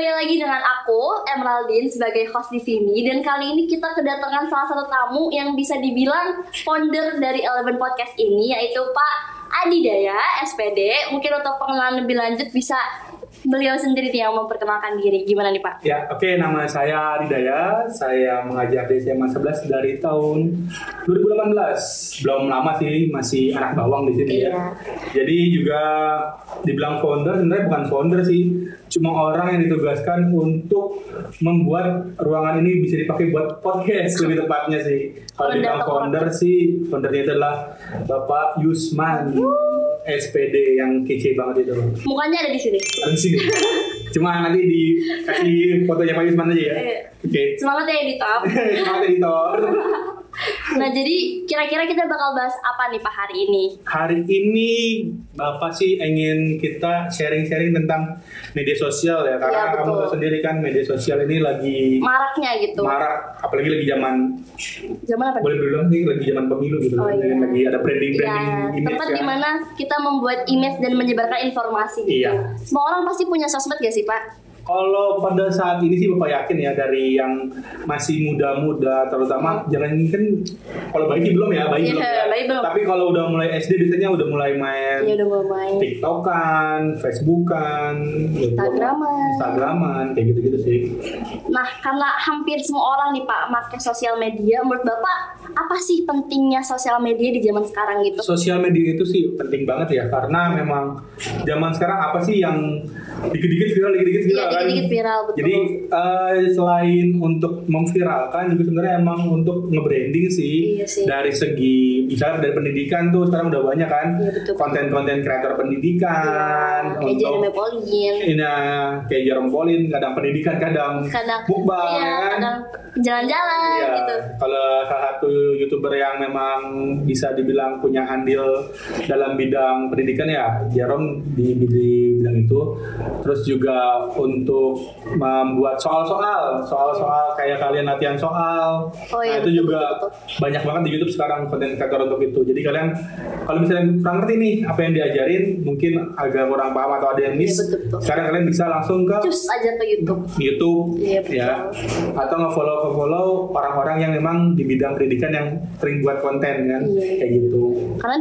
kembali lagi dengan aku, Emeraldine, sebagai host di sini. Dan kali ini kita kedatangan salah satu tamu yang bisa dibilang founder dari Eleven Podcast ini, yaitu Pak Adi Daya, SPD. Mungkin untuk pengenalan lebih lanjut bisa beliau sendiri yang memperkenalkan diri. Gimana nih Pak? Ya, oke, nama saya Adi Daya. Saya mengajar di SMA 11 dari tahun 2018. Belum lama sih, masih anak bawang di sini ya. Jadi juga dibilang founder, sebenarnya bukan founder sih. Cuma orang yang ditugaskan untuk membuat ruangan ini bisa dipakai buat podcast lebih tepatnya sih. Kalau dibilang founder sih, foundernya itu adalah Bapak Yusman, SPD yang kece banget itu. Mukanya ada di sini. Ada di sini. Cuma nanti dikasih fotonya Pak Yusman aja ya. Oke. Semangat ya editor. Semangat editor. Nah, jadi kira-kira kita bakal bahas apa nih Pak hari ini? Hari ini Bapak sih ingin kita sharing-sharing tentang media sosial ya. Karena kamu tahu sendiri kan media sosial ini lagi maraknya gitu. Marak, apalagi lagi zaman apa? Boleh bilang sih lagi zaman pemilu gitu. Iya. Lagi ada branding image. Tempat dimana kita membuat image dan menyebarkan informasi gitu. Iya. Semua orang pasti punya sosmed gak sih Pak? Kalau pada saat ini sih Bapak yakin ya, dari yang masih muda-muda terutama, jangan kan kalau bayi belum ya, bayi belum. Tapi kalau udah mulai SD biasanya udah mulai main, udah mulai TikTokan, Facebookan, Instagraman, kayak gitu-gitu sih. Nah, karena hampir semua orang nih Pak pakai sosial media, menurut Bapak apa sih pentingnya sosial media di zaman sekarang gitu? Sosial media itu sih penting banget ya, karena memang zaman sekarang apa sih yang dikit-dikit viral kan? Dikit-dikit viral, betul. Jadi selain untuk memviralkan juga sebenarnya emang untuk nge-branding sih. Iya sih. Dari segi misalnya dari pendidikan tuh sekarang udah banyak kan, konten-konten kreator pendidikan, kayak Jerome Pauline. Kayak Jerome Pauline, kadang pendidikan, kadang mukbang, kadang jalan-jalan gitu. Kalau salah satu YouTuber yang memang bisa dibilang punya andil dalam bidang pendidikan ya Jerome di bidang itu. Terus juga untuk membuat soal-soal kayak kalian latihan soal. Nah itu juga banyak banget di YouTube sekarang konten kreator untuk itu. Jadi kalian kalau misalnya kurang ngerti nih apa yang diajarin, mungkin agak kurang paham atau ada yang miss, sekarang kalian bisa langsung ke cus aja ke YouTube ya, atau nge-follow orang-orang yang memang di bidang pendidikan yang sering buat konten kan, kayak gitu. Karena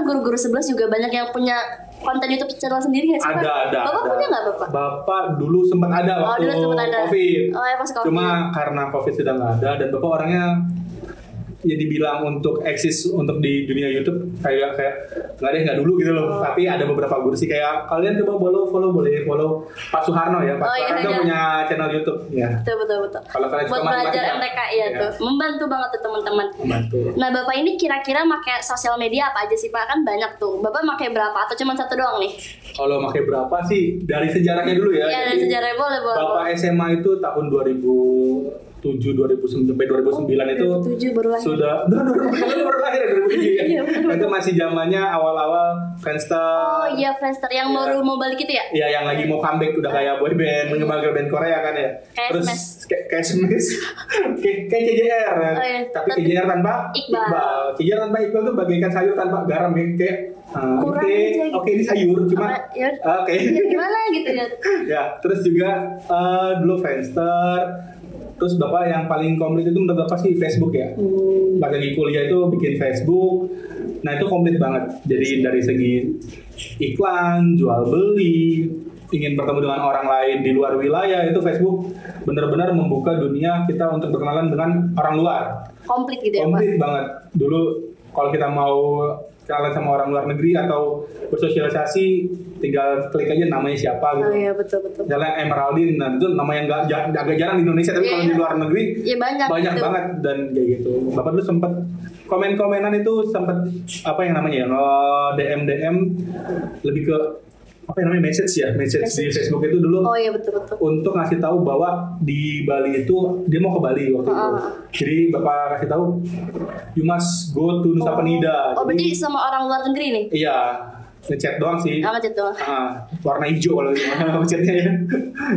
guru-guru 11 juga banyak yang punya konten YouTube channel sendiri nggak sih? Ada. Bapak punya nggak Bapak? Bapak dulu sempat ada waktu COVID. Pas COVID. Cuma karena COVID sudah nggak ada dan Bapak orangnya ya dibilang untuk eksis untuk di dunia YouTube kayak nggak dulu gitu loh. Tapi ada beberapa guru sih kayak kalian coba boleh follow Pak Suharno ya. Pak Suharno punya channel YouTube ya. Betul. Kalau kalian buat belajar MTK tuh membantu banget tuh teman-teman. Nah Bapak ini kira-kira pakai sosial media apa aja sih Pak? Kan banyak tuh. Bapak pakai berapa atau cuma satu doang nih? Kalau pakai berapa sih dari sejarahnya dulu ya. Iya, dari sejarahnya boleh. Bapak SMA itu tahun 2009 sampai 2009 itu sudah baru lahir 2007 ya. Itu masih zamannya awal-awal Friendster. Oh iya, Friendster yang baru mau balik itu ya? Iya, yang lagi mau comeback udah kayak boyband, mengembangkan band Korea kan ya. Terus kayak SMS, kayak CJR ya. Tapi CJR tanpa Iqbal. CJR tanpa Iqbal tuh bagaikan sayur tanpa garam kayak Oke, ini sayur cuma gimana gitu ya. Ya, terus juga dulu Friendster. Terus Bapak yang paling komplit itu menurut Bapak sih Facebook ya. Pas lagi kuliah itu bikin Facebook. Nah itu komplit banget. Jadi dari segi iklan, jual beli, ingin bertemu dengan orang lain di luar wilayah, itu Facebook benar-benar membuka dunia kita untuk berkenalan dengan orang luar. Komplit gitu ya Pak? Komplit banget. Dulu kalau kita mau kenalan sama orang luar negeri atau bersosialisasi, tinggal klik aja namanya siapa gitu. Oh iya, betul. Misalnya Emeraldine, nah itu nama yang agak jarang di Indonesia, tapi kalau di luar negeri banyak gitu. Banget dan kayak gitu. Bapak dulu sempat komen-komenan itu sempat apa yang namanya ya, DM lebih ke apa yang namanya message di Facebook itu dulu. Oh iya, betul. Untuk ngasih tahu bahwa di Bali itu dia mau ke Bali waktu itu. Jadi Bapak kasih tahu you must go to Nusa Penida. Oh, berarti sama orang luar negeri nih? Iya. Ngechat doang sih. Ngechat doang. Warna hijau kalau ngechatnya ya.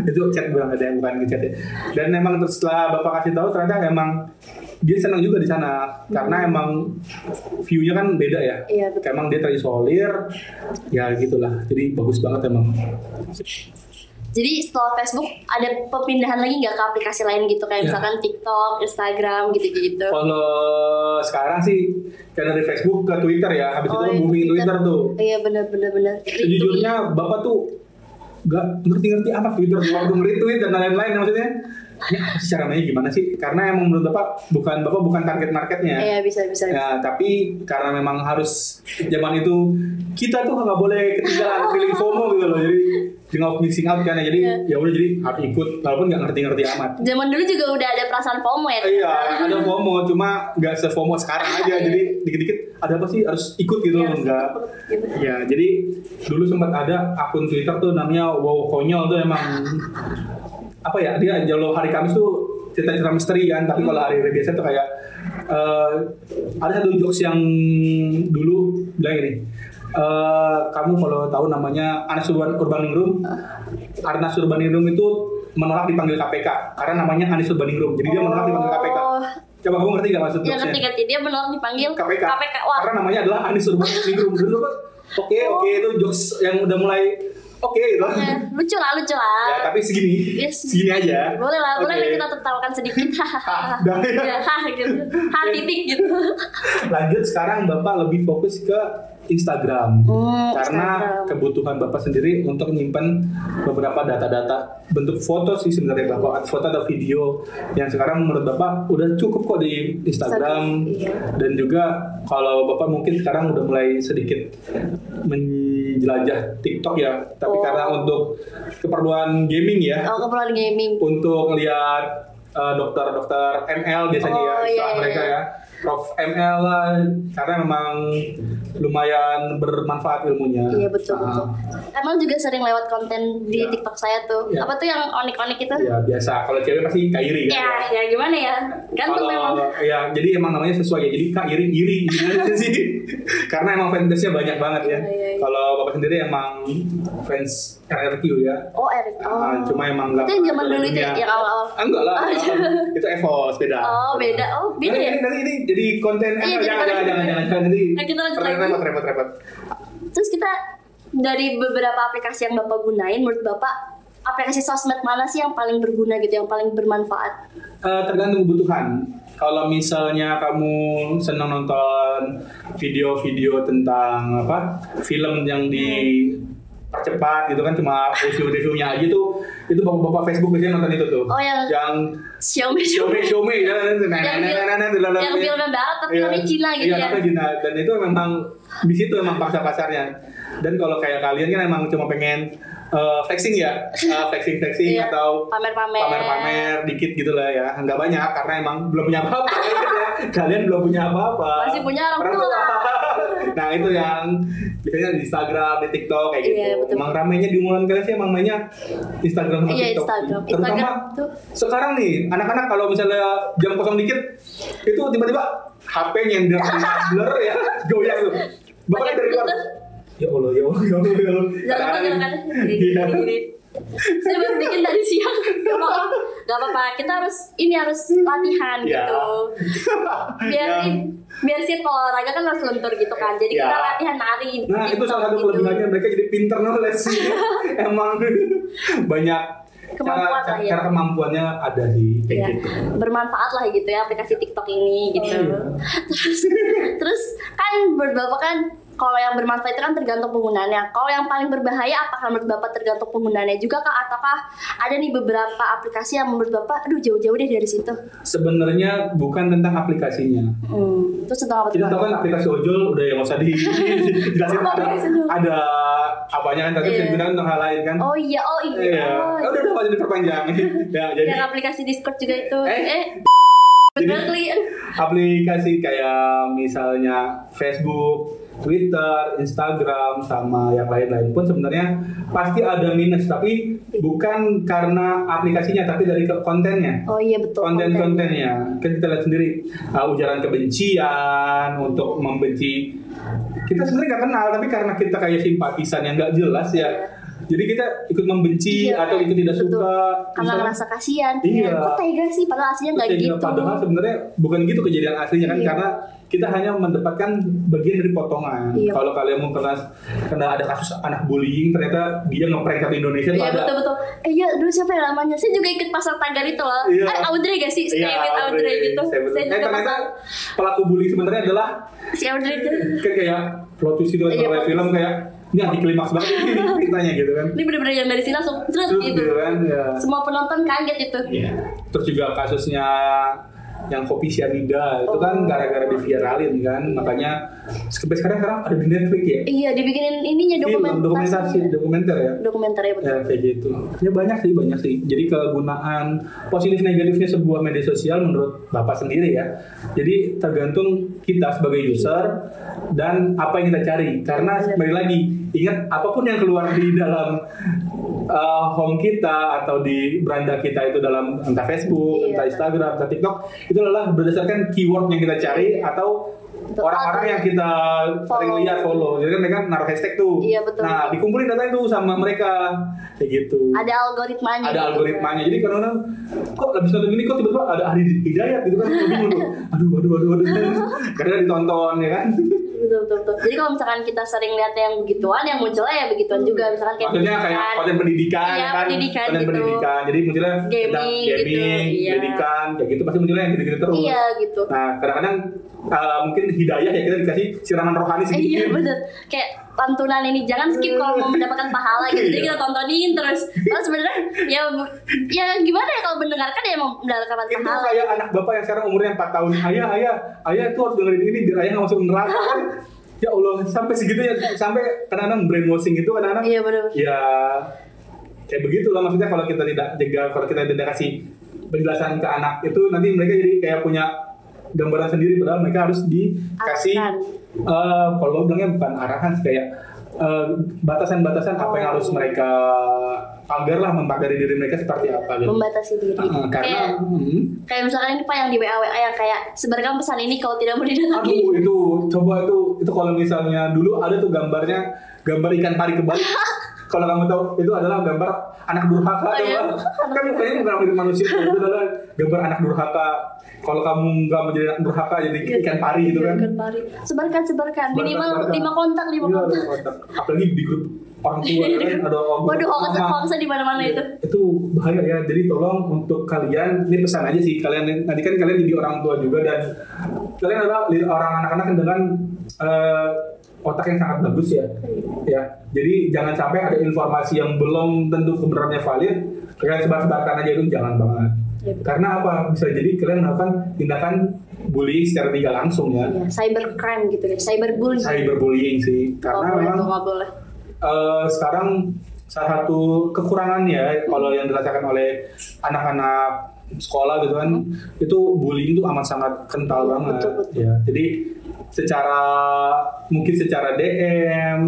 Itu chat doang, ada yang bukan ngechat ya. Dan emang setelah Bapak kasih tahu ternyata emang dia senang juga di sana karena emang view-nya kan beda ya. Iya, betul. Emang dia terisolir ya gitulah. Jadi bagus banget emang. Jadi setelah Facebook ada perpindahan lagi nggak ke aplikasi lain gitu kayak misalkan TikTok, Instagram gitu-gitu? Kalau sekarang sih kayak dari Facebook ke Twitter ya, habis itu booming Twitter tuh. Iya benar. Sejujurnya Bapak tuh gak ngerti-ngerti apa Twitter, waktu nge-retweet dan lain-lain maksudnya. Ya secara namanya gimana sih? Karena emang menurut Bapak bukan target marketnya. Iya bisa. Ya, tapi karena memang harus zaman itu kita tuh nggak boleh ketinggalan feeling FOMO gitu loh. Jadi of missing out kan ya. Jadi ya udah jadi harus ikut walaupun nggak ngerti-ngerti amat. Zaman dulu juga udah ada perasaan FOMO ya. Iya, ada FOMO cuma nggak se-FOMO sekarang aja. Jadi dikit-dikit ada apa sih harus ikut gitu loh enggak. Ya, jadi dulu sempat ada akun Twitter tuh namanya Wow Konyol tuh emang apa ya, dia kalau hari Kamis tuh cerita-cerita misteri kan, tapi kalau hari biasa tuh kayak ada satu jokes yang dulu bilang gini, kamu kalau tahu namanya Anas Urbaningrum, Arnas Urbaningrum itu menolak dipanggil KPK karena namanya Anis Urbaningrum, jadi dia menolak dipanggil KPK. Coba kamu ngerti gak maksud jokesnya? Ya ngerti, dia menolak dipanggil KPK. Wah. Karena namanya adalah Anis Urbaningrum. Dulu kan oke itu jokes yang udah mulai gitu. Ya, lucu lah. Ya, tapi segini aja. Boleh lah kita tertawakan sedikit. Gitu. Titik gitu. Lanjut sekarang Bapak lebih fokus ke Instagram. Karena kebutuhan Bapak sendiri untuk menyimpan beberapa data-data bentuk foto sih sebenarnya Bapak, foto atau video yang sekarang menurut Bapak udah cukup kok di Instagram. Dan juga kalau Bapak mungkin sekarang udah mulai sedikit menjelajah TikTok ya, tapi karena untuk keperluan gaming ya. Keperluan gaming. Untuk lihat dokter-dokter ML biasanya mereka ya. Prof ML lah, karena memang lumayan bermanfaat ilmunya. Iya betul. Emang juga sering lewat konten di TikTok saya tuh. Apa tuh yang onik-onik itu? Ya biasa. Kalau cewek pasti Kak Iri kan. Ya gimana ya? Gantung memang. Ya jadi emang namanya sesuai ya. Jadi Kak Iri sih. Karena emang fansnya banyak banget ya. Kalau Bapak sendiri emang fans RRQ ya. Oh RRQ. Cuma emang enggak. Itu yang zaman dulu itu yang awal-awal. Enggak lah. Itu EVOS beda. Beda ya. Ini jadi konten jangan nanti repot. Terus kita dari beberapa aplikasi yang Bapak gunain, menurut Bapak aplikasi sosmed mana sih yang paling berguna gitu, yang paling bermanfaat? Tergantung kebutuhan. Kalau misalnya kamu senang nonton video-video tentang film yang percepat gitu kan, cuma review-reviewnya aja tuh, itu bapak-bapak Facebook biasanya nonton itu tuh. Yang Xiaomi ya, yang filmnya barat tapi namanya Cina gitu ya. Iya, Cina, dan itu memang di situ emang pasarnya. Dan kalau kayak kalian kan emang cuma pengen flexing ya, flexing atau pamer dikit gitu lah ya, nggak banyak karena emang belum punya apa-apa ya. Kalian belum punya apa-apa, masih punya orang tua. Nah itu yang biasanya di Instagram, di TikTok kayak gitu. Betul. Emang ramainya di umuran kalian sih emang mainnya Instagram sama TikTok. Terutama sekarang nih anak-anak kalau misalnya jam kosong dikit itu tiba-tiba HP nyender blur ya, goyang tuh. Bapak dari luar. Ya Allah. Jangan saya baru bikin tadi siang. Gak apa-apa. Kita harus latihan gitu. Biar sih kalau olahraga kan harus lentur gitu kan. Jadi kita latihan nari. Nah itu salah satu kelebihannya, mereka jadi pinter nulis. Emang banyak cara kemampuannya ada sih kayak gitu. Bermanfaat lah gitu ya aplikasi TikTok ini gitu. Terus kan Bapak kan kalau yang bermanfaat itu kan tergantung penggunaannya. Kalau yang paling berbahaya apakah menurut Bapak tergantung penggunaannya juga kah? Ataukah ada nih beberapa aplikasi yang menurut Bapak jauh-jauh deh dari situ? Sebenarnya bukan tentang aplikasinya. Terus tentang apa? Kita tahu kan aplikasi ojol udah yang nggak usah dijelasin. Ada apanya kan, tapi bisa digunakan untuk hal lain kan? Oh iya. Udah masih diperpanjang. Ya, jadi yang aplikasi Discord juga itu. Jadi aplikasi kayak misalnya Facebook, Twitter, Instagram, sama yang lain-lain pun sebenarnya pasti ada minus, tapi bukan karena aplikasinya, tapi dari kontennya. Oh iya betul. Kontennya. Kan kita lihat sendiri ujaran kebencian, untuk membenci kita sebenarnya nggak kenal, tapi karena kita kayak simpatisan yang nggak jelas ya. Jadi kita ikut membenci atau ikut tidak suka karena ngerasa kasihan. Iya. Kok tega sih, padahal aslinya nggak gitu. Padahal sebenarnya bukan gitu kejadian aslinya kan, karena kita hanya mendapatkan bagian dari potongan. Kalau kalian mau kena ada kasus anak bullying, ternyata dia ngeprank satu Indonesia tuh ada. Betul. Iya, dulu siapa yang namanya? Saya juga ikut pasang tagar itu loh. Audrey gak sih? Saya Audrey gitu. Saya juga ternyata pelaku bullying sebenarnya adalah si Audrey itu. Kan kayak plot twist itu kayak film kayak ini anti klimaks banget ini ceritanya gitu kan. Ini bener-bener yang dari sini langsung gitu kan, ya. Semua penonton kaget itu. Terus juga kasusnya yang kopi cyanida itu kan gara-gara diviralin kan, makanya sampai sekarang ada di Netflix ya. Iya, dibikinin ininya dokumenter ya. Dokumenter ya, betul. Ya kayak gitu. Ya banyak sih. Jadi kegunaan positif negatifnya sebuah media sosial menurut Bapak sendiri ya. Jadi tergantung kita sebagai user dan apa yang kita cari. Karena kembali lagi, ingat apapun yang keluar di dalam home kita atau di beranda kita itu dalam entah Facebook, entah Instagram, entah TikTok, itu adalah berdasarkan keyword yang kita cari atau orang-orang yang kita sering lihat follow. Jadi kan mereka naruh hashtag tuh. Iya, betul. Nah, dikumpulin data itu sama mereka kayak gitu. Ada algoritmanya. Algoritmanya. Jadi kadang-kadang kok habis nonton ini kok tiba-tiba ada Adi Hidayat gitu kan. Aduh. Karena ditonton ya kan. Betul. Jadi kalau misalkan kita sering lihat yang begituan, yang munculnya ya begituan juga. Misalkan kayak maksudnya kayak konten pendidikan kan. Konten gitu. pendidikan. Jadi munculnya gaming gitu. Pendidikan kayak gitu pasti munculnya yang gitu-gitu terus. Iya gitu. Nah, kadang-kadang mungkin hidayah ya kita dikasih siraman rohani sedikit. Iya bener. Kayak pantunan ini jangan skip kalau mau mendapatkan pahala gitu. Jadi kita tontonin terus. Terus sebenarnya ya gimana ya kalau mendengarkan ya mau mendapatkan pahala. Itu kayak anak bapak yang sekarang umurnya 4 tahun. Ayah tuh harus dengerin ini biar ayah nggak masuk neraka kan. Ya Allah, sampai segitunya, sampai kadang-kadang brainwashing itu kadang-kadang. Iya benar. Ya kayak begitulah maksudnya, kalau kita tidak jaga, kalau kita tidak kasih penjelasan ke anak itu, nanti mereka jadi kayak punya gambaran sendiri, padahal mereka harus dikasih kalau gue bilangnya bukan arahan sih, kayak batasan-batasan apa yang harus mereka agarlah mempagari diri mereka seperti apa gitu. Membatasi diri. Karena kayak misalkan ini Pak yang di WA yang kayak sebarkan pesan ini kalau tidak mau didatangin. Aduh, itu coba itu kalau misalnya dulu ada tuh gambar ikan pari kebalik. Kalau kamu tahu itu adalah gambar anak durhaka, kan mukanya bukan mirip manusia, itu adalah gambar anak durhaka. Kalau kamu nggak mau jadi anak durhaka, jadi ikan pari gitu kan. Ikan pari. Sebarkan. Minimal 5 kontak. Apalagi di grup orang tua kan ada waduh, hoax di mana-mana itu. Itu bahaya ya. Jadi tolong untuk kalian, ini pesan aja sih, kalian nanti kan kalian jadi orang tua juga dan kalian adalah orang anak-anak dengan otak yang sangat bagus ya. Jadi jangan sampai ada informasi yang belum tentu kebenarannya valid, kalian sebar-sebarkan aja, itu jangan banget. Karena apa? Bisa jadi kalian melakukan tindakan bullying secara tidak langsung ya. Cybercrime gitu ya, cyberbullying sih. Karena memang sekarang salah satu kekurangannya kalau yang dirasakan oleh anak-anak sekolah gitu kan, itu bullying itu amat sangat kental banget. Betul. Ya. Jadi mungkin secara DM,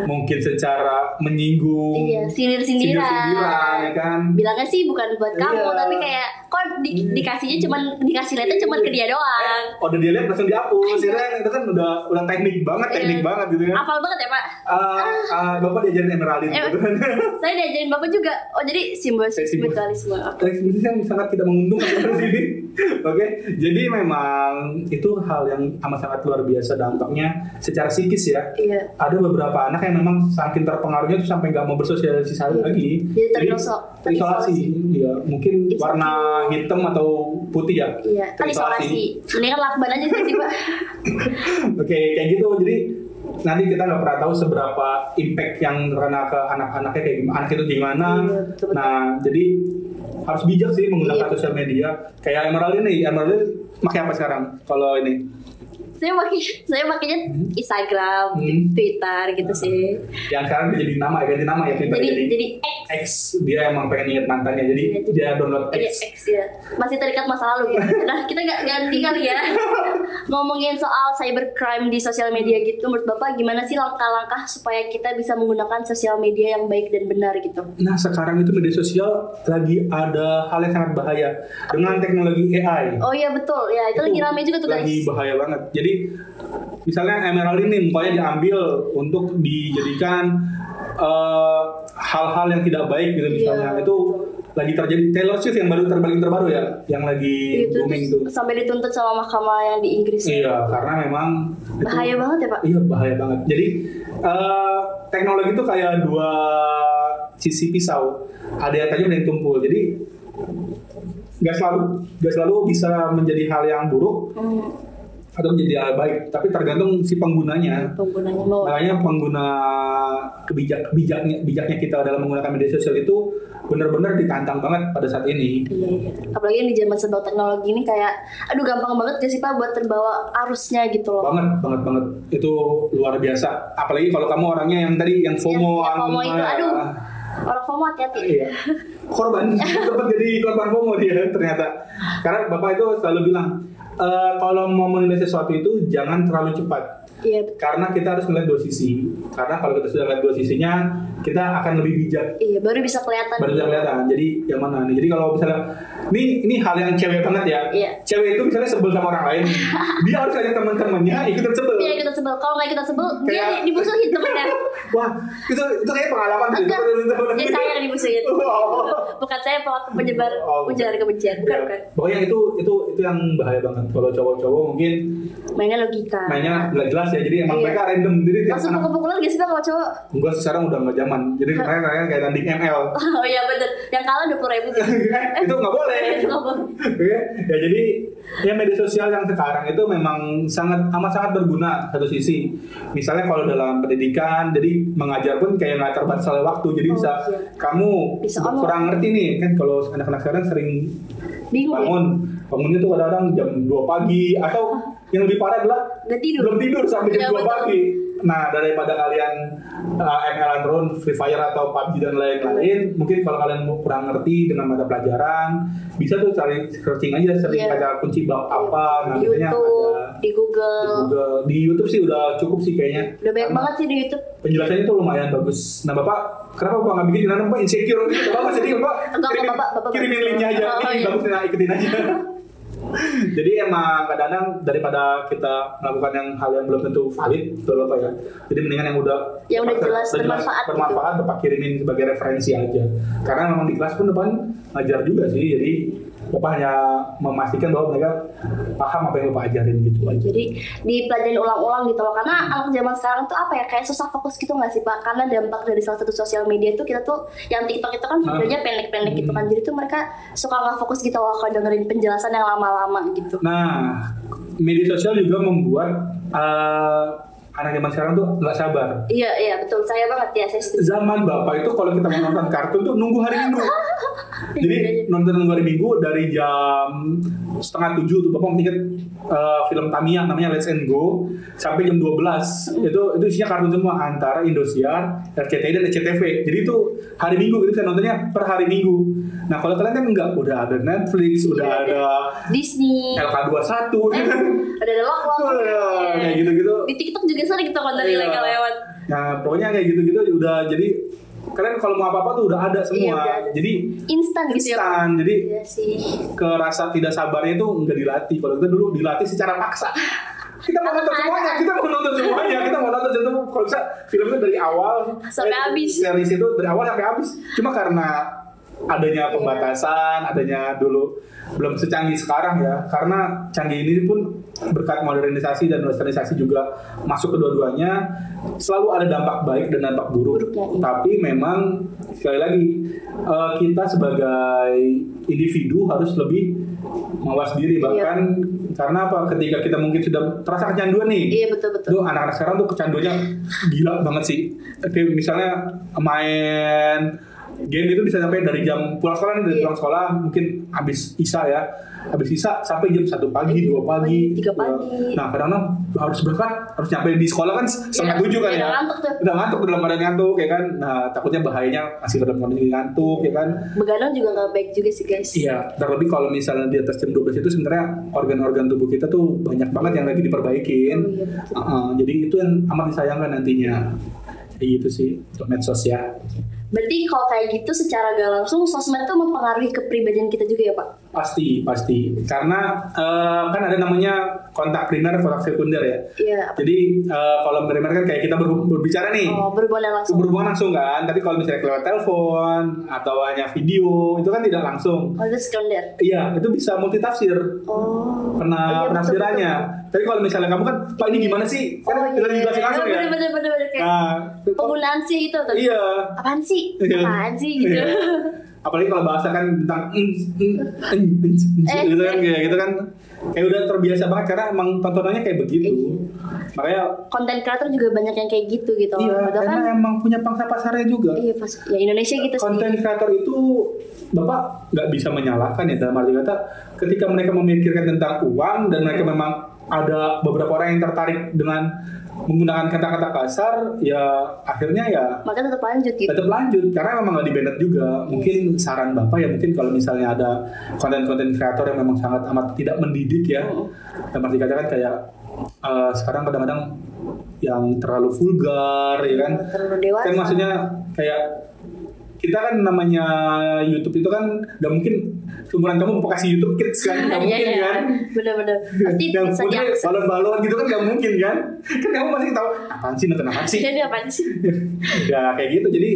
mungkin secara menyinggung, sindir-sindiran ya kan. Bilangnya sih bukan buat kamu, tapi kayak kok dikasihnya dikasih lihatnya cuma ke dia doang. Udah dia lihat langsung dihapus, itu kan udah teknik banget gitu kan. Hafal banget ya Pak. Bapak diajarin emeraldin gitu kan. Saya diajarin Bapak juga. Oh jadi simbolisme. Simbolisme yang sangat tidak menguntungkan di sini. Oke, jadi memang itu hal yang amat sangat luar biasa dampaknya secara psikis ya. Ada beberapa anak yang memang saking terpengaruhnya tuh sampai nggak mau bersosialisasi lagi. Jadi terisolasi. Ya, mungkin warna hitam atau putih ya. Terisolasi. Mendingan lakban aja sih Pak. Oke, kayak gitu. Jadi nanti kita nggak pernah tahu seberapa impact yang kena ke anak-anaknya, kayak gimana, anak itu gimana. Nah, jadi harus bijak sih menggunakan sosial media. Kayak Emerald pakai apa sekarang? Kalau ini saya pakainya Instagram, Twitter gitu sih. Yang sekarang udah jadi ganti nama ya, Twitter jadi X. Dia emang pengen inget mantannya, jadi dia download X. Ya. Masih terikat masa lalu gitu. Nah, kita nggak ganti kali ya. Ngomongin soal cybercrime di sosial media gitu, menurut Bapak gimana sih langkah-langkah supaya kita bisa menggunakan sosial media yang baik dan benar gitu? Nah, sekarang itu media sosial lagi ada hal yang sangat bahaya dengan teknologi AI. Oh iya betul, ya itu lagi ramai juga tuh guys. Lagi bahaya banget. Jadi misalnya Emerald ini mukanya diambil untuk dijadikan hal-hal yang tidak baik gitu misalnya. Itu lagi terjadi. Taylor Swift yang terbaru ya, yang lagi booming tuh. Sampai dituntut sama mahkamah yang di Inggris. Iya, karena memang bahaya banget ya Pak. Iya, bahaya banget. Jadi teknologi itu kayak dua sisi pisau. Ada yang tajam dan yang tumpul. Jadi nggak selalu bisa menjadi hal yang buruk atau menjadi hal baik, tapi tergantung si penggunanya. Makanya pengguna bijaknya kita dalam menggunakan media sosial itu benar-benar ditantang banget pada saat ini. Iya. Apalagi di zaman serba teknologi ini kayak, aduh gampang banget gak sih Pak buat terbawa arusnya gitu loh. Banget. Itu luar biasa. Apalagi kalau kamu orangnya yang tadi yang FOMO. FOMO itu, aduh. Orang FOMO hati-hati. Iya. Sempat jadi korban FOMO dia ternyata. Karena Bapak itu selalu bilang, kalau mau menilai sesuatu itu jangan terlalu cepat. Iya. Karena kita harus melihat dua sisi. Karena kalau kita sudah melihat dua sisinya, kita akan lebih bijak. Iya, baru bisa kelihatan. Jadi yang mana nih? Jadi kalau misalnya ini hal yang cewek banget ya. Iya. Cewek itu misalnya sebel sama orang lain, dia harus ajak teman-temannya ikutan sebel. Iya, ikutan sebel. Kalau nggak ikutan sebel, dia dimusuhin temennya. Wah, itu kayak pengalaman tuh. Ya saya yang dimusuhin. Bukan saya pelaku penyebar ujaran kebencian. Bukan. Pokoknya itu yang bahaya banget. Kalau cowok-cowok mungkin mainnya logika. Mainnya nggak jelas ya. Jadi emang mereka random. Jadi langsung pukul-pukulan gak sih Pak kalau cowok? Enggak, sekarang udah nggak zaman. Jadi mereka kayak tanding ML. Oh iya bener. Yang kalah 20.000. Itu nggak boleh. Ya jadi ya media sosial yang sekarang itu memang amat sangat berguna satu sisi. Misalnya kalau dalam pendidikan, jadi mengajar pun kayak nggak terbatas oleh waktu. Jadi kamu kurang ngerti nih kan, kalau anak-anak sekarang sering bangunnya tuh kadang-kadang jam 2 pagi atau yang lebih parah adalah belum tidur sampai jam 2 pagi. Nah, daripada kalian ML drone, Free Fire atau PUBG dan lain-lain, mungkin kalau kalian kurang ngerti dengan mata pelajaran, bisa tuh cari searching aja, baca kunci bab apa, nah biasanya ada di Google. Di YouTube sih udah cukup sih kayaknya. Udah banyak banget sih di YouTube. Penjelasannya tuh lumayan bagus. Nah, Bapak, kenapa Bapak nggak bikin channel Bapak insecure gitu? Bapak jadi Bapak kirimin linknya aja, bagus ikutin aja. Jadi emang kadang-kadang daripada kita melakukan hal yang belum tentu valid, betul apa ya? Jadi mendingan yang udah jelas bermanfaat gitu. Bapak kirimin sebagai referensi aja. Karena memang di kelas pun depan ngajar juga sih. Jadi Bapak hanya memastikan bahwa mereka paham apa yang Bapak ajarin gitu aja. Jadi dipelajarin ulang-ulang gitu loh. Karena anak zaman sekarang tuh apa ya, kayak susah fokus gitu nggak sih Pak? Karena dampak dari salah satu sosial media itu kita tuh yang TikTok itu kan videonya pendek-pendek gitu kan. Jadi tuh mereka suka nggak fokus gitu loh kalau dengerin penjelasan yang lama-lama gitu. Nah, media sosial juga membuat anak zaman sekarang tuh nggak sabar. Iya betul, saya banget ya. Zaman Bapak itu kalau kita mau nonton kartun tuh nunggu hari Minggu. Jadi nunggu hari Minggu dari jam 6:30 tuh Bapak ingat film Tamiya namanya Let's and Go sampai jam 12. Itu isinya kartun semua antara Indosiar, RCTI dan SCTV. Jadi itu hari Minggu itu saya nontonnya per hari Minggu. Nah kalau kalian kan enggak, udah ada Netflix, udah ada Disney, LK21, ada Lock, kayak gitu-gitu. Di TikTok juga sering kita konten ilegal lewat. Nah pokoknya kayak gitu-gitu udah, jadi kalian kalau mau apa-apa tuh udah ada semua. Jadi instan gitu ya. Jadi kerasa tidak sabarnya itu enggak dilatih. Kalau kita dulu dilatih secara paksa. Kita mau nonton semuanya. Kita mau nonton itu kalau bisa filmnya dari awal sampai habis. Series itu dari awal sampai habis. Cuma karena adanya pembatasan, adanya dulu belum secanggih sekarang ya. Karena canggih ini pun berkat modernisasi dan westernisasi juga masuk kedua-duanya, selalu ada dampak baik dan dampak buruk. Tapi memang sekali lagi kita sebagai individu harus lebih mawas diri, bahkan karena apa? Ketika kita mungkin sudah terasa kecanduan nih. Iya betul. Tuh anak-anak sekarang tuh kecanduannya gila banget sih. Kayak misalnya main game itu bisa sampai dari jam pulang sekolah nih, pulang sekolah mungkin habis isya sampai jam 1 pagi, 2 pagi, 3 pagi. Nah kadang-kadang harus berangkat, harus nyampe di sekolah kan 6:30 kan ya. Udah ngantuk dalam keadaan ngantuk ya kan. Nah takutnya bahayanya masih dalam kondisi ngantuk ya kan. Begadang juga nggak baik juga sih guys. Iya, terlebih kalau misalnya di atas jam 12 itu sebenarnya organ-organ tubuh kita tuh banyak banget yang lagi diperbaikin. Jadi itu yang amat disayangkan nantinya. Kayak gitu sih untuk medsos ya. Berarti kalau kayak gitu secara gak langsung sosmed itu mempengaruhi kepribadian kita juga ya Pak? Pasti. Karena kan ada namanya kontak primer, kontak sekunder ya. Iya. Jadi kalau primer kan kayak kita berbicara nih. Oh, berhubungan langsung kan. Tapi kalau misalnya lewat telepon atau hanya video itu kan tidak langsung. Oh, itu sekunder. Iya, itu bisa multitafsir. Oh. Penafsirannya. Tapi kalau misalnya kamu kan, Pak ini gimana sih? Kan kita dijelasin langsung ya. Bener. Penggunaan sih itu. Iya. Apaan sih gitu. Apalagi kalau bahasa kan tentang gitu kan kayak gitu kan kayak udah terbiasa banget karena emang tontonannya kayak begitu. Makanya konten kreator juga banyak yang kayak gitu. Iya, karena emang punya pangsa pasarnya juga. Iya, ya Indonesia gitu sih. Konten kreator itu Bapak nggak bisa menyalahkan ya, dalam arti kata ketika mereka memikirkan tentang uang dan mereka memang ada beberapa orang yang tertarik dengan menggunakan kata-kata kasar, ya akhirnya ya maka tetap lanjut gitu. Tetap lanjut karena memang nggak di-banned juga. Mungkin saran Bapak ya mungkin kalau misalnya ada konten-konten kreator yang memang sangat amat tidak mendidik ya. Dan arti katakan kayak sekarang kadang-kadang yang terlalu vulgar ya kan. Terlalu dewasa. Kan maksudnya kayak kita kan namanya YouTube itu kan gak mungkin seumuran kamu mau kasih YouTube Kids kan, gak mungkin kan. Bener-bener pasti bisa diakses. Balon-balon gitu kan gak mungkin kan. Kan kamu pasti tahu apaan sih, nonton apaan sih. Jadi apaan sih. Ya kayak gitu, jadi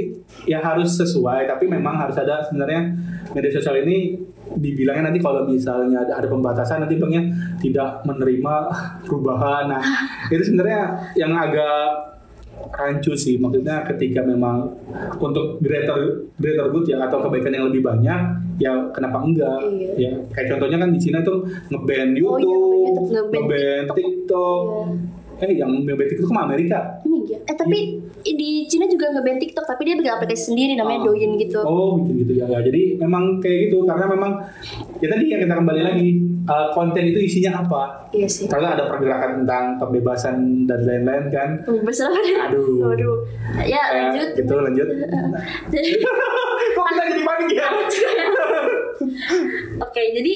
ya harus sesuai. Tapi memang harus ada sebenarnya media sosial ini dibilangnya nanti kalau misalnya ada pembatasan nanti banknya tidak menerima perubahan. Nah itu sebenarnya yang agak rancu sih, maksudnya ketika memang untuk greater good ya atau kebaikan yang lebih banyak ya kenapa enggak. Ya kayak contohnya kan di Cina tuh nge-ban YouTube, nge-ban TikTok. Yang nge-ban TikTok ke Amerika. Tapi di Cina juga nge-ban TikTok tapi dia bikin aplikasi sendiri namanya Douyin gitu. Oh bikin gitu ya. Jadi memang kayak gitu karena memang ya tadi yang kita kembali lagi konten itu isinya apa? Iya sih. Karena ada pergerakan tentang pembebasan dan lain-lain kan. Besar kan? Aduh. Ya lanjut. Gitu lanjut. Kok kita jadi panik ya? Oke, jadi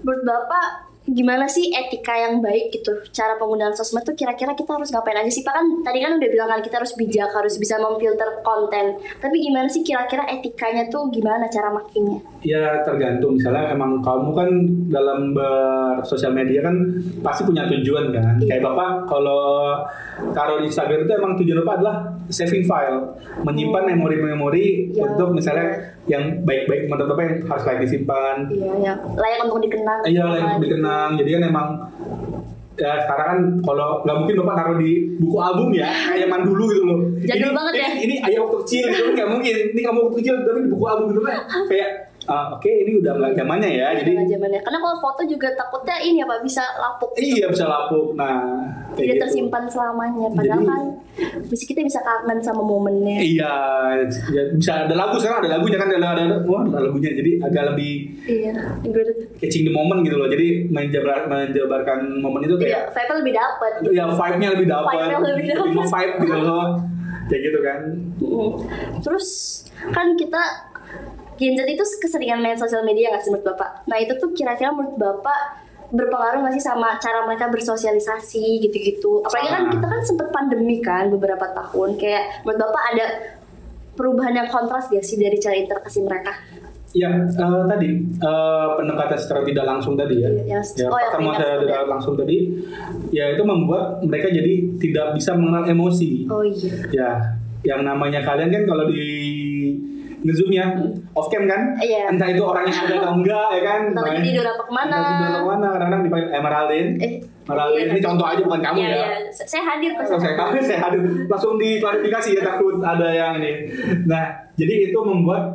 menurut Bapak gimana sih etika yang baik gitu? Cara penggunaan sosmed tuh kira-kira kita harus ngapain aja sih Pak? Kan tadi kan udah bilang kan kita harus bijak, harus bisa memfilter konten. Tapi gimana sih kira-kira etikanya tuh gimana cara makainya? Ya tergantung, misalnya emang kamu kan dalam bersosial media kan pasti punya tujuan kan. Kayak Bapak kalau taruh di Instagram itu emang tujuan Bapak adalah saving file, menyimpan memori-memori untuk misalnya yang baik-baik menurut Bapak yang harus layak disimpan. Iya, layak untuk dikenang. Iya, layak untuk dikenang. Jadi kan emang ya sekarang kan kalau nggak mungkin Bapak naruh di buku album ya kayak zaman dulu gitu loh. Jadul banget ya. Ini ayah waktu kecil gitu kan nggak mungkin. Ini kamu waktu kecil tapi di buku album gitu kan kayak oke, ini udah nggak zamannya ya. Jadi zamannya. Karena kalau foto juga takutnya ini apa bisa lapuk. Iya bisa lapuk. Nah tidak gitu. Tersimpan selamanya. Padahal kan kita bisa kangen sama momennya. Iya, ya, bisa ada lagu sekarang ada lagunya kan ada lagunya jadi agak lebih catching the moment gitu loh. Jadi menjabarkan momen itu kayak vibe-nya lebih dapet. Iya, vibe-nya lebih dapet. Vibe gitu loh. Kayak gitu kan. Terus kan kita Gen Z itu keseringan main sosial media nggak sih menurut Bapak? Nah itu tuh kira-kira menurut Bapak berpengaruh nggak sih sama cara mereka bersosialisasi gitu-gitu? Apalagi kan kita kan sempet pandemi kan beberapa tahun. Kayak menurut Bapak ada perubahan yang kontras gak sih dari cara interaksi mereka? Ya tadi pendekatan secara tidak langsung tadi ya. Pertemuan secara tidak langsung tadi, ya itu membuat mereka jadi tidak bisa mengenal emosi. Oh iya. Ya, yang namanya kalian kan kalau di nge-zoom ya, off cam kan, entah itu orangnya ada atau enggak ya kan, entah lagi tidur apa kemana, kadang-kadang dipanggil Meraldin, ini contoh aja bukan kamu ya. Saya hadir pas. Saya hadir, langsung diklarifikasi ya takut ada yang ini. Nah, jadi itu membuat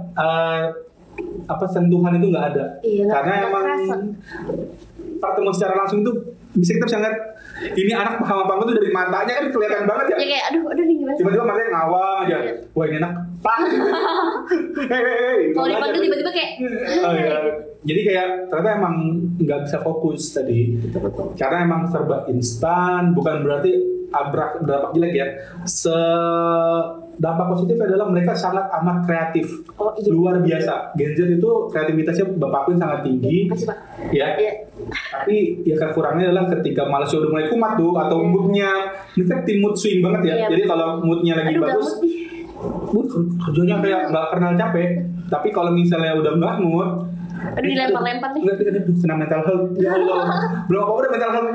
sentuhan itu nggak ada, karena emang pertemuan secara langsung itu kita bisa ngeliat ini anak paham apa enggak tuh dari matanya kan kelihatan banget ya. Ya kayak aduh nih gimana. Tiba-tiba matanya ngawang aja. Wah ini anak pak. Kalau dipanggil tiba-tiba kayak. Jadi kayak ternyata emang nggak bisa fokus tadi. Betul. Karena emang serba instan, bukan berarti berdampak jelek ya. Dampak positif adalah mereka sangat amat kreatif, luar biasa. Gen Z itu kreativitasnya Bapak pun sangat tinggi. Makasih Pak. Ya. Tapi ya kekurangannya adalah ketika malasnya udah mulai kumat tuh atau moodnya, ini kan tim mood swing banget ya. Jadi kalau moodnya lagi bagus, kerjanya kayak nggak kenal capek. Tapi kalau misalnya udah nggak mood, aduh dilempar-lempar nih. Nggak kena mental health. Ya Allah, belum apa udah mental health.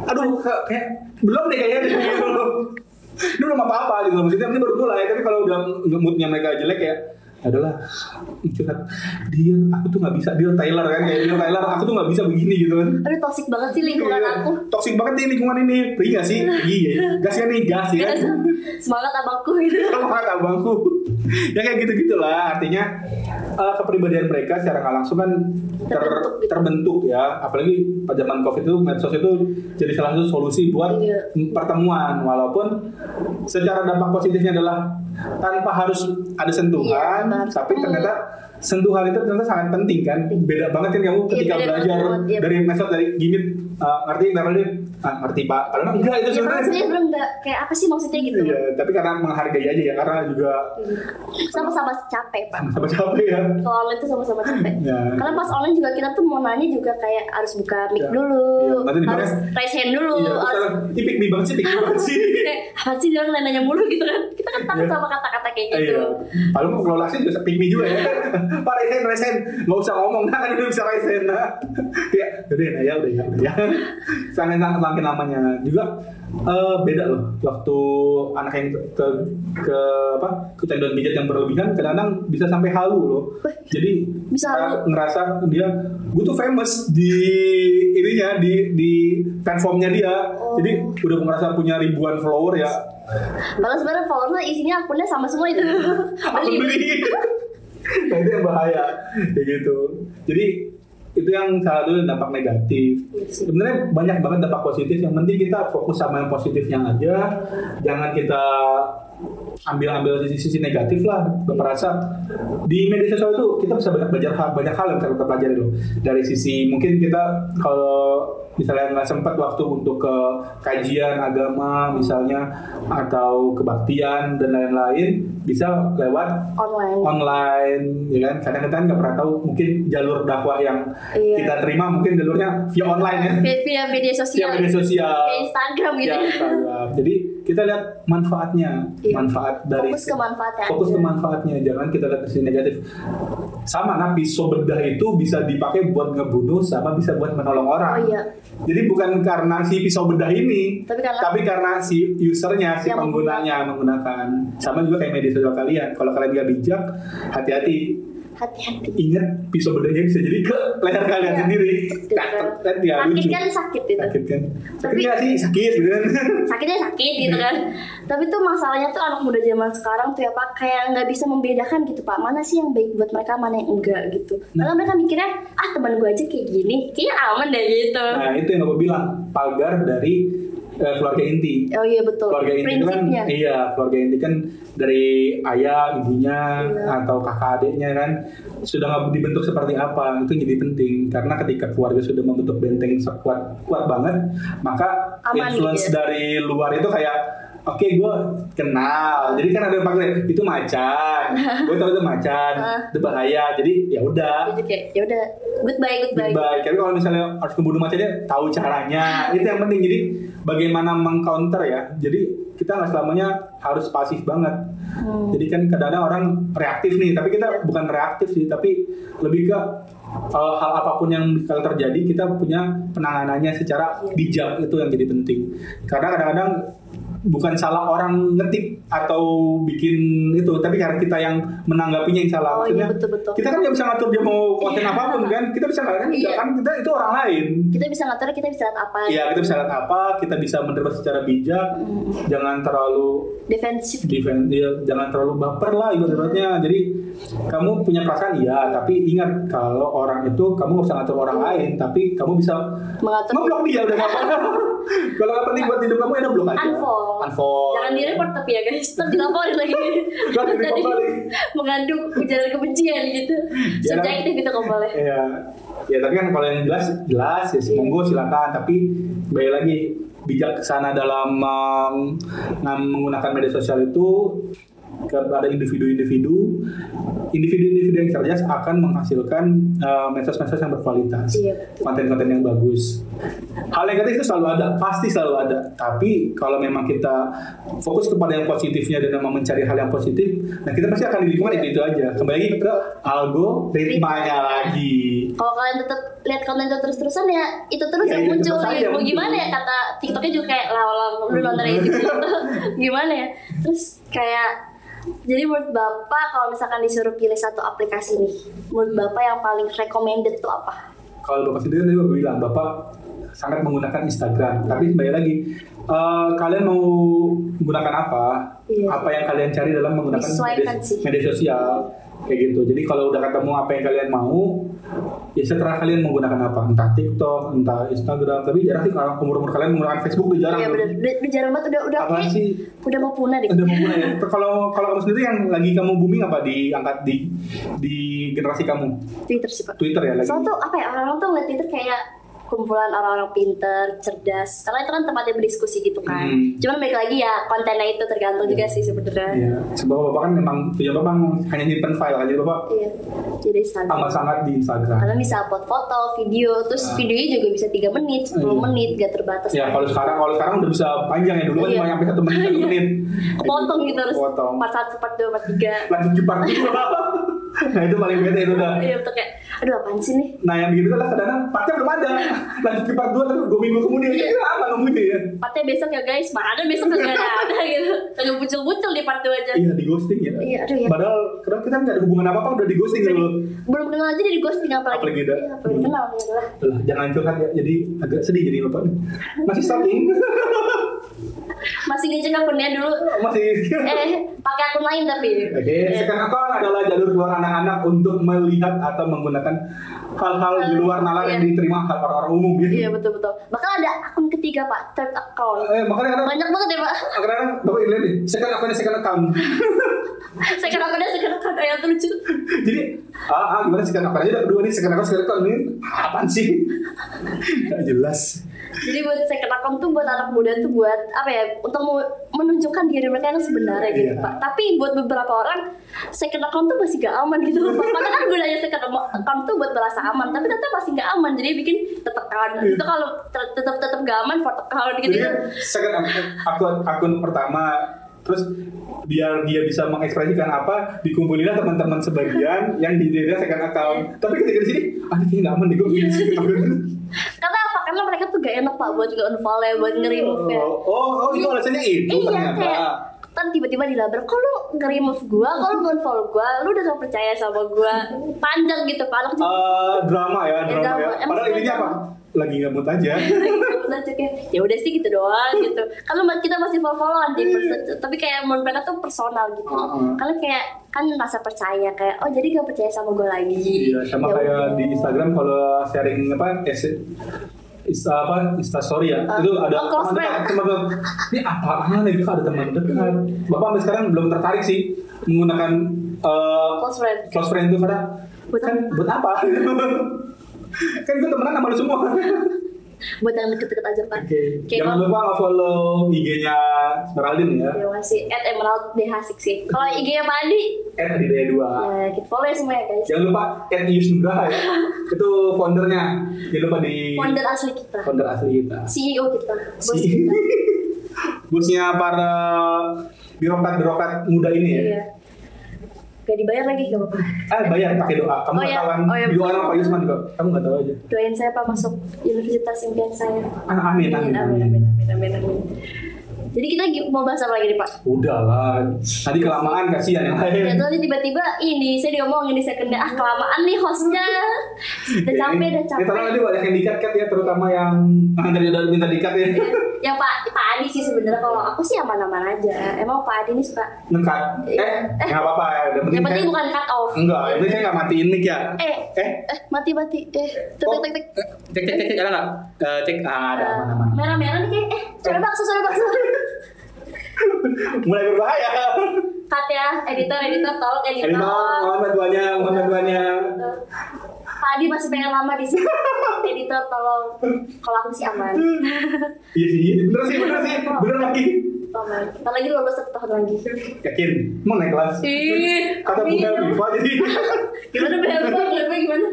Aduh, kayak belum deh kayaknya gitu loh. Ini belum apa-apa gitu, maksudnya ini baru mulai. Tapi kalau udah moodnya mereka jelek ya adalah curhat, dia aku tuh nggak bisa, dia Tyler kan kayak dia Tyler, aku tuh nggak bisa begini gitu kan. Aduh toksik banget sih lingkungan aku. Toksik banget nih lingkungan ini, pergi nggak sih? Iya, gas ya nih, gas ya. Semangat abangku gitu. Semangat abangku. Ya kayak gitu-gitulah, artinya kepribadian mereka secara nggak langsung kan terbentuk ya. Apalagi pada zaman COVID itu medsos itu jadi salah satu solusi buat pertemuan, walaupun secara dampak positifnya adalah tanpa harus ada sentuhan, tapi ternyata sentuhan itu ternyata sangat penting kan. Beda banget kan kamu ketika belajar dari medsos, dari gimmick, ngerti ngerti Pak, padahal enggak itu sebenarnya. Iya, belum enggak kayak apa sih maksudnya gitu. Iya, tapi karena menghargai aja ya, karena juga sama-sama capek Pak. Sama capek ya. Kalau online tuh sama-sama capek. Ya. Karena pas online juga kita tuh mau nanya juga kayak harus buka mic dulu, harus raise hand dulu. Iya, harus pick me banget sih. Kayak apa sih dia nanya mulu gitu kan? Kita kan takut sama kata-kata kayak gitu. Iya. Padahal mau kelola sih juga pick me juga ya. Pak raise hand, nggak usah ngomong, nah kan udah bisa raise hand nah. Kayak udah ya. Sangat makin lamanya juga beda loh waktu anak yang ke kecanduan gadget yang berlebihan kadang-kadang bisa sampai halu loh. Jadi bisa ngerasa dia gue tuh famous di ininya di platformnya dia. Jadi udah merasa punya ribuan follower ya. Padahal sebenarnya followernya isinya akunnya sama semua itu. Beli. Nah itu yang bahaya kayak gitu. Jadi itu yang salah satu dampak negatif. Sebenarnya banyak banget dampak positif. Yang penting kita fokus sama yang positifnya aja. Jangan kita ambil sisi negatif lah. Berperasa di media sosial itu kita bisa belajar banyak hal yang kita pelajari loh. Dari sisi mungkin kita kalau misalnya nggak sempat waktu untuk ke kajian agama misalnya atau kebaktian dan lain-lain, bisa lewat online ya kan. Kadang-kadang nggak pernah tahu mungkin jalur dakwah yang kita terima mungkin jalurnya via online ya, via media sosial, via Instagram gitu ya. Jadi kita lihat manfaatnya, manfaat dari fokus ke manfaatnya, jangan kita lihat sisi negatif. Sama pisau bedah itu bisa dipakai buat ngebunuh sama bisa buat menolong orang. Jadi bukan karena si pisau bedah ini, tapi karena si usernya, si penggunanya menggunakan. Sama juga kayak media sosial kalian. Kalau kalian nggak bijak, hati-hati. Ingat pisau bedahnya bisa jadi ke leher kalian sendiri. Sakit kan sakit itu. Sakit kan. Tapi nggak sih sakit gitu kan. Sakitnya sakit gitu kan. Tapi tuh masalahnya tuh anak muda zaman sekarang tuh ya Pak, kayak nggak bisa membedakan gitu Pak. Mana sih yang baik buat mereka, mana yang enggak gitu. Karena mereka mikirnya teman gue aja kayak gini, kayaknya aman deh gitu. Nah itu yang aku bilang, pagar dari keluarga inti. Oh iya betul. Keluarga inti kan, keluarga inti kan dari ayah, ibunya, atau kakak adiknya kan sudah dibentuk seperti apa, itu jadi penting karena ketika keluarga sudah membentuk benteng kuat banget, maka aman influence gitu. Dari luar itu kayak oke, gue kenal, jadi kan ada yang pakai itu macan, gue tahu itu macan, itu bahaya, jadi ya udah. Ya udah, goodbye. Tapi kalau misalnya harus membunuh macannya, tahu caranya, itu yang penting. Jadi bagaimana mengcounter ya. Jadi kita nggak selamanya harus pasif banget. Jadi kan kadang-kadang orang reaktif nih, tapi kita bukan reaktif sih, tapi lebih ke hal apapun yang kalau terjadi kita punya penanganannya secara bijak, itu yang jadi penting. Karena kadang-kadang bukan salah orang ngetik atau bikin itu, tapi karena kita yang menanggapinya yang salah. Maksudnya betul. kita kan nggak bisa ngatur dia mau konten apapun kan, kita bisa nggak kan? Kan kita itu orang lain. Kita bisa ngatur, kita bisa lihat apa. Iya, kita bisa lihat apa, kita bisa menerima secara bijak. Jangan terlalu defensif. Jangan terlalu baper lah ibaratnya. Jadi kamu punya perasaan tapi ingat kalau orang itu kamu nggak bisa ngatur orang lain, tapi kamu bisa ngeblok dia udah nggak apa-apa. Kalau nggak penting buat hidup kamu, enak blok aja. Unfollow. Jangan di-report tapi ya guys, terus dilaporin lagi. Jadi mengandung ujaran kebencian gitu. Subjektif itu kok boleh. Iya. Ya tapi kan kalau yang jelas ya monggo silakan, tapi kembali lagi bijaksana dalam menggunakan media sosial itu Ada individu yang cerdas akan menghasilkan medsos-medsos yang berkualitas, konten-konten yang bagus. Hal negatif itu selalu ada, pasti selalu ada. Tapi kalau memang kita fokus kepada yang positifnya dan memang mencari hal yang positif, nah kita pasti akan di lingkungan itu aja. Kembali lagi ke algoritmanya lagi. Kalau kalian tetap lihat konten itu terus-terusan ya itu terus yang muncul. Mau gimana ya, kata TikToknya juga kayak lawan lu nonton gitu. Gimana ya? Terus kayak jadi menurut Bapak kalau misalkan disuruh pilih satu aplikasi nih, menurut Bapak yang paling recommended itu apa? Kalau Bapak sendiri tadi Bapak bilang Bapak sangat menggunakan Instagram, tapi kembali lagi kalian mau menggunakan apa? Apa yang kalian cari dalam menggunakan media sosial kayak gitu. Jadi kalau udah ketemu apa yang kalian mau, ya setelah kalian menggunakan apa, entah TikTok, entah Instagram. Tapi jarang sih kalau umur kalian menggunakan Facebook, udah jarang. Iya benar, udah jarang banget, udah apa sih? Udah mau punah deh. Udah mau punah ya. Kalau kamu sendiri yang lagi kamu booming apa diangkat di generasi kamu? Twitter sih Pak. Twitter ya lagi. Soalnya tuh apa ya, orang-orang tuh ngeliat Twitter kayak kumpulan orang-orang pinter, cerdas. Karena itu kan tempatnya berdiskusi gitu kan. Cuman balik lagi ya kontennya itu tergantung juga sih sebenarnya. Iya. Sebab Bapak kan memang tujuan Bapak hanya nyimpen file aja Bapak. Iya. Jadi Instagram. Amat sangat di Instagram. Karena bisa upload foto, video, terus videonya juga bisa 3 menit, 10 menit, gak terbatas. Ya kalau sekarang udah bisa panjang ya, dulu kan cuma sampai 1 menit 1 menit. Potong gitu harus. Part 1, part 2, part 3. Lanjut ke part 2. Nah itu paling beda itu udah. Iya betul, kayak aduh apaan sih nih. Nah yang begitu lah kadang partnya belum ada. Lanjut ke part 2 tapi 2 minggu kemudian. Iya lama nunggunya ya. Partnya besok ya guys, mana besok gak ada gitu. Kagak muncul-muncul di part 2 aja. Iya di ghosting ya. Iya aduh ya. Padahal kita nggak ada hubungan apa-apa udah di ghosting gitu loh. Belum kenal aja di ghosting apalagi. Iya apalagi kenal ya lah. Jangan curhat ya, jadi agak sedih jadi Bapak. Masih stalking. Masih ngecek akunnya dulu. Masih. Pakai akun lain tapi. Oke, second account adalah jalur keluar anak-anak untuk melihat atau menggunakan hal-hal di luar nalar yang diterima orang-orang umum gitu. Iya betul. Bahkan ada akun ketiga Pak, third account. Makanya kadang banyak banget ya Pak. Kadang Bapak lihat nih, second account. second account yang lucu. Jadi, gimana second account aja kedua nih, second account ini apaan sih? Gak jelas. Jadi buat second account tuh buat anak muda tuh buat apa ya, untuk menunjukkan diri mereka yang sebenarnya gitu Pak. Tapi buat beberapa orang second account tuh masih gak aman gitu loh Pak. Padahal kan gunanya second account tuh buat merasa aman, tapi tetap masih gak aman. Jadi bikin tetekan. Itu kalau tetap gak aman foto account gitu. Jadi second akun pertama, terus biar dia bisa mengekspresikan apa, dikumpulilah teman-teman sebagian yang dirinya second account. Tapi ketika di sini, ini kayaknya gak aman deh gue. Karena apa? Karena mereka tuh gak enak Pak buat nge-unfollow, buat nge-remove ya. Oh itu alasannya itu ternyata. Kayak, kan tiba-tiba dilabrak, kok lu nge-remove gua, kok lu nge-unfollow gua, lu udah gak percaya sama gua. Panjang gitu Pak. Drama ya. Padahal intinya apa? Lagi nggak mood aja. Ya udah sih gitu doang gitu. Kalau kita masih follow-followan di tapi kayak menurut mereka tuh personal gitu. Kalau kayak kan rasa percaya kayak jadi gak percaya sama gue lagi. Iya, sama kayak di Instagram kalau sharing Insta story ya. Itu ada teman-teman. Ini apaan nih, ada teman dekat. Bapak sampai sekarang belum tertarik sih menggunakan close friend itu karena buat apa? Kan gue temenan sama lu semua. Buat yang deket-deket aja Pak. Jangan lupa follow IG-nya Esmeraldine ya. Iya masih @emeralddh6 sih. Kalau IG-nya Pak Adi @adidaya2. Ya kita follow ya semua ya guys. Jangan lupa @yusnugraha ya. Itu foundernya. Jangan lupa di founder asli kita. CEO kita. Bos kita. Bosnya para birokrat muda ini ya. Iya. Gak dibayar lagi gak apa-apa. Bayar pakai doa. Kamu kawan doa sama Pak Yusman kok. Kamu nggak tahu aja. Doain saya Pak masuk universitas impian saya. Amin. Jadi kita mau bahas apa lagi nih Pak? Udah lah, nanti kelamaan kasihan yang lain. Ya nanti tiba-tiba saya diomongin di secondnya, kelamaan nih hostnya. Udah capek. Tolong nanti banyak yang di-cut ya, terutama yang tadi udah minta di-cut ya. Yang Pak Adi sih sebenarnya, kalau aku sih aman-aman aja. Emang Pak Adi ini suka nge-cut? Nggak apa-apa ya. Yang penting bukan cut off. Enggak, yang penting saya nggak matiin mic ya. Mati. Cek, ada nggak? Cek, ada aman-aman. Merah-merah nih kayak, suara bakso. Mulai berbahaya. Cut ya, editor tolong editor. Mohon bantuannya. Pak Adi masih pengen lama di sini. Editor tolong. Kalau aku sih aman. Iya sih, bener sih. Bener lagi. Oh my, ntar lagi lulus 1 tahun lagi. Yakin? Mau naik kelas? Kata Bu Helmifa jadi. Gimana Bu Helmifa? Gimana?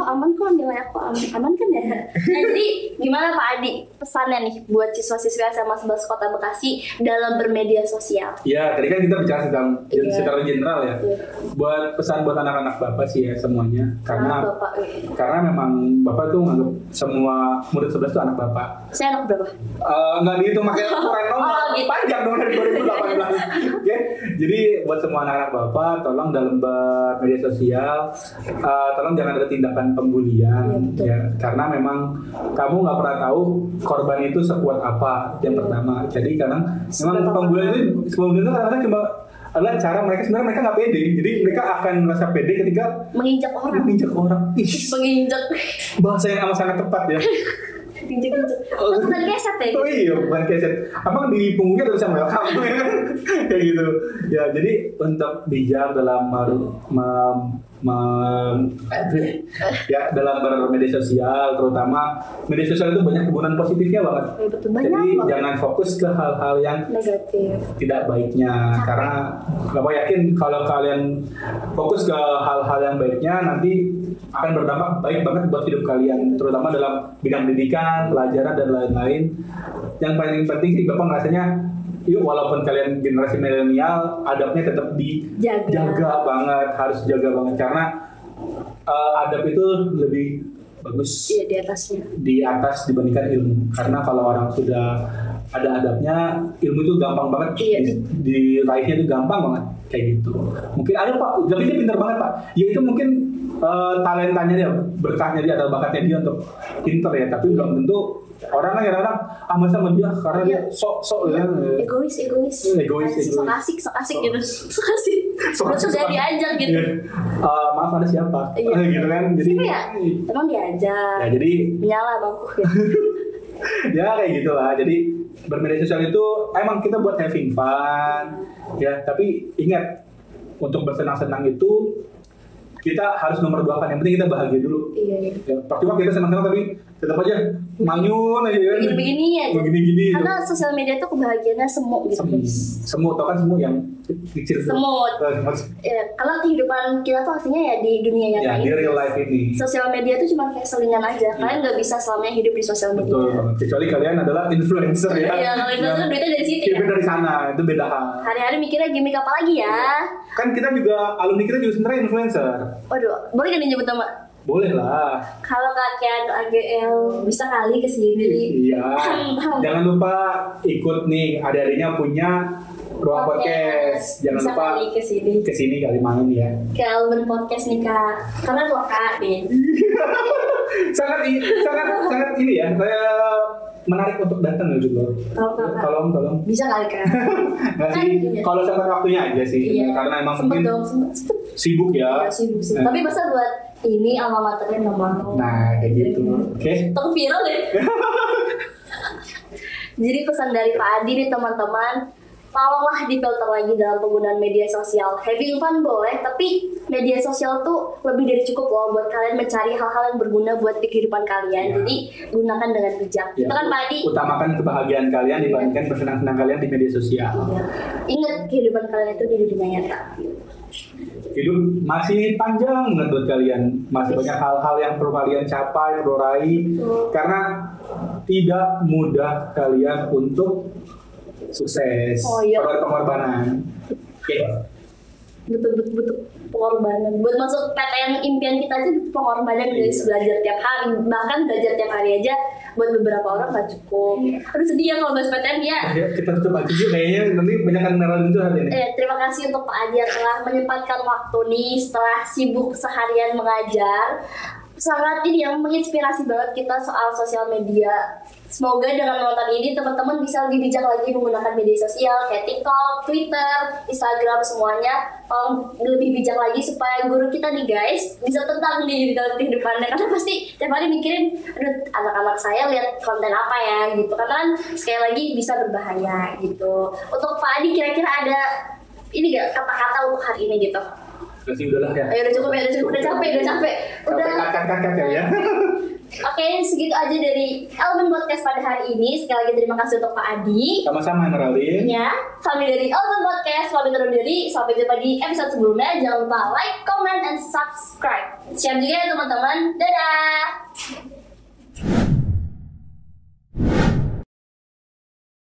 Aman kok nilai aku aman kan ya? Nah, jadi gimana Pak Adi pesannya nih buat siswa-siswa SMA 11 Kota Bekasi dalam bermedia sosial? Ya, tadi kan kita bicara secara general ya. Buat pesan buat anak-anak Bapak sih ya semuanya. Karena memang Bapak tuh nganggap semua murid 11 tuh anak Bapak. Saya anak berapa? Nggak dihitung pakai ukuran nomor. Gitu. Panjang dong dari 2018. Oke. Jadi buat semua anak-anak Bapak, tolong dalam bermedia sosial, tolong jangan ada tindakan pembulian ya, karena memang kamu nggak pernah tahu korban itu sekuat apa yang pertama. Jadi kadang memang pembulian itu kadang-kadang cuma adalah cara mereka nggak pede, jadi mereka akan merasa pede ketika menginjak orang. Menginjak bahasa yang amat sangat tepat ya. Bukan keset ya? Oh iya, bukan keset. Abang di punggungnya tulisan welcome kayak gitu. Ya, jadi untuk bijak dalam dalam bermedia sosial, terutama media sosial itu banyak kegunaan positifnya banget. Betul, jadi jangan fokus ke hal-hal yang negatif, tidak baiknya. Karena Bapak yakin kalau kalian fokus ke hal-hal yang baiknya, nanti akan berdampak baik banget buat hidup kalian, terutama dalam bidang pendidikan, pelajaran dan lain-lain. Yang paling penting sih Bapak ngerasanya, yuk walaupun kalian generasi milenial, adabnya tetap dijaga banget, harus jaga banget karena adab itu lebih bagus di atas dibandingkan ilmu. Karena kalau orang sudah ada adabnya, ilmu itu gampang banget diraihnya itu gampang banget kayak gitu. Mungkin ada Pak, tapi dia pintar banget Pak. Ya itu mungkin talentanya dia, berkahnya dia atau bakatnya dia untuk pintar ya, tapi belum tentu orang kan kadang-kadang sama dia karena dia sok ya. Egois. Sok asik gitu. Sok sudah diajak gitu. Maaf ada siapa? Gitu kan. Jadi siapa ya? Emang diajak. Ya jadi menyala bangku ya. Ya kayak gitulah. Jadi bermedia sosial itu emang kita buat having fun ya, tapi ingat untuk bersenang-senang itu kita harus nomor 2 kan, yang penting kita bahagia dulu. Iya. Ya, percuma kita senang-senang tapi tetap aja manyun aja kan. Begini ya. Begini. Karena sosial media tuh kebahagiaannya semu gitu. Semu, tau kan semu yang kecil. Semut. Ya, kalau kehidupan kita tuh aslinya ya di dunia nyata ini. Ya, di real life ini. Sosial media tuh cuma kayak selingan aja. Kalian nggak bisa selamanya hidup di sosial media. Betul. Kecuali kalian adalah influencer ya. Iya, kalau influencer duitnya dari situ ya. Dari sana, itu beda hal. Hari-hari mikirnya gimmick apa lagi ya? Kan kita juga, alumni kita juga sebenarnya influencer. Waduh, boleh gak nyebut nama? Boleh lah. Kalau kalian AGL bisa kali kesini. Iya. Jangan lupa ikut nih, adik-adiknya punya Ruang Podcast. Jangan bisa lupa kesini kali main ya. Ke Alben Podcast nih Kak. Karena lo Kak Den. sangat ini ya. Saya menarik untuk datang gitu. Tolong. Bisa kali Kak. Nggak sih. Kalau sempat waktunya aja sih. Iya. Karena emang sempet mungkin sibuk ya. Iya, sibuk. Tapi masa buat ini alma maternya nggak mau. Nah kayak gitu. Oke. Tunggu viral deh. Jadi pesan dari Pak Adi nih teman-teman, tolonglah difilter lagi dalam penggunaan media sosial. Having fun boleh, tapi media sosial tuh lebih dari cukup loh buat kalian mencari hal-hal yang berguna buat kehidupan kalian. Ya. Jadi gunakan dengan bijak. Ya. Itu kan Pak Adi. Utamakan kebahagiaan kalian dibandingkan bersenang-senang kalian di media sosial. Ya. Ingat kehidupan kalian itu di dunia nyata. Hidup masih panjang banget buat kalian, masih banyak hal-hal yang perlu kalian capai, perlu raih, karena tidak mudah kalian untuk sukses. Perlu pengorbanan. Betul pengorbanan. Buat masuk PTN impian kita aja pengorbanan guys, belajar tiap hari, bahkan belajar tiap hari aja buat beberapa orang nggak cukup. Aduh sedih ya kalau bahas PTN ya. Kita tutup aja kayaknya nanti banyak yang meralin itu hari ini. Terima kasih untuk Pak Adi yang telah menyempatkan waktu nih setelah sibuk seharian mengajar. Sangat ini yang menginspirasi banget kita soal sosial media. Semoga dengan nonton ini teman-teman bisa lebih bijak lagi menggunakan media sosial kayak TikTok, Twitter, Instagram semuanya. Lebih bijak lagi supaya guru kita nih guys bisa tenang di dalam kehidupannya, karena pasti tiap hari mikirin, aduh anak-anak saya lihat konten apa ya gitu, karena kan sekali lagi bisa berbahaya gitu. Untuk Pak Adi kira-kira ada ini gak kata-kata untuk hari ini gitu? Gak sih, udahlah ya. Ayo udah cukup, udah capek. Udah. Kakak ya. Oke, segitu aja dari Elemen Podcast pada hari ini. Sekali lagi terima kasih untuk Pak Adi. Sama-sama Emeraldin. Ya, kami dari Elemen Podcast pamit undur diri. Sampai jumpa di episode sebelumnya. Jangan lupa like, comment, and subscribe. Share juga ya teman-teman. Dadah.